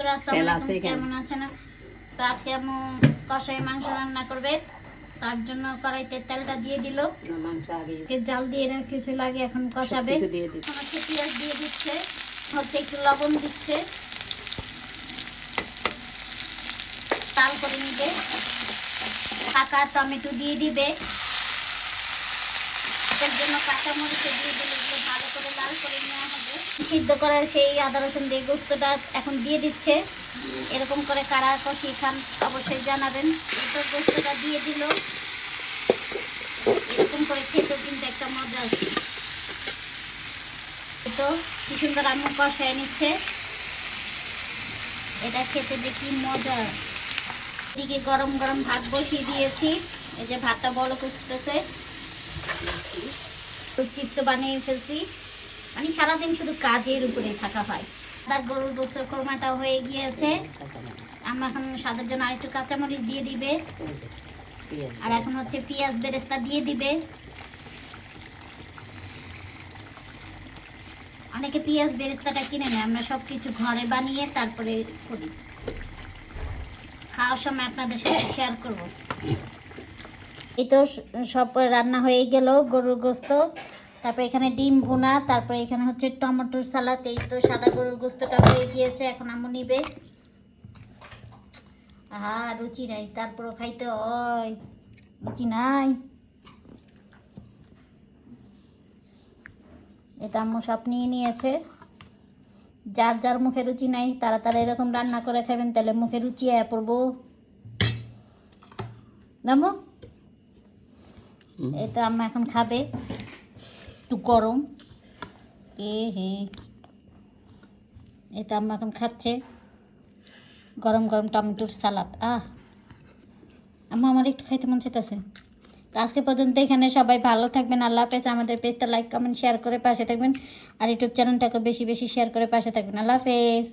কেমন আছেন? তো আজকে আম্মু কষাই মাংস রান্না করবে, তার জন্য কড়াইতে তেলটা দিয়ে দিল। জাল দিয়ে রেখেছিল আগে, এখন কষাবে। এখন হচ্ছে পেঁয়াজ দিয়ে দিচ্ছে, হচ্ছে একটু লবণ দিচ্ছে, লাল করে নিবে। কাঁচা টমেটো দিয়ে দিবে, এর জন্য কাঁচা মরিচ দিয়ে দিলে ভালো করে লাল করে নেওয়া হবে। সিদ্ধ করার সেই আদা রসুন দিয়ে গোস্তটা এখন দিয়ে দিচ্ছে। এরকম করে কারা কষিয়ে খান অবশ্যই জানাবেন। এরপর গোস্তটা দিয়ে দিল। এরকম করে খেতে কিন্তু একটা মজা আছে। তো কি সুন্দর আম্মু কষায় নিচ্ছে, এটা খেতে দেখি মজা। এদিকে গরম গরম ভাত বসিয়ে দিয়েছি, এই যে ভাতটা বড় করতেছে। চিপস বানিয়ে ফেলছি, মানে সারাদিন শুধু কাজের উপরে থাকা হয়। গরুর গোস্তের কোরমাটা হয়ে গিয়েছে। আমরা এখন স্বাদের জন্য আরেকটু কাঁচামরিচ দিয়ে দিবে, আর এখন হচ্ছে পেঁয়াজ বেরেস্তা দিয়ে দিবে। অনেকে পেঁয়াজ বেরেস্তাটা কিনে নেয়, আমরা সবকিছু ঘরে বানিয়ে তারপরে করি। খাওয়ার সময় আপনাদের সাথে শেয়ার করব। এই তো সব রান্না হয়ে গেল, গরুর গোস্ত, তারপরে এখানে ডিম ভুনা, তারপরে এখানে হচ্ছে টমেটোর সালাদ। এই তো সাদা গরুর গোস্তটা হয়ে গিয়েছে, এখন আম্মু নিবে। রুচি নাই, তারপরও খাইতে হয়। রুচি নাই, এটা আম্মু সব নিয়ে নিয়েছে। যার যার মুখে রুচি নাই তারা তারা এরকম রান্না করে খাবেন, তাহলে মুখে রুচি আয়া পড়বো। নামো, এটা আম্মা এখন খাবে, একটু গরম। এটা আম্মা এখন খাচ্ছে গরম গরম টমেটোর সালাদ। আম্মা আমার একটু খাইতে মন চাইতেছে। আজকে পর্যন্ত এখানে, সবাই ভালো থাকবেন। আল্লাহ হাফেজ। আমাদের পেজটা লাইক কমেন্ট শেয়ার করে পাশে থাকবেন, আর ইউটিউব চ্যানেলটাকে বেশি বেশি শেয়ার করে পাশে থাকবেন। আল্লাহ হাফেজ।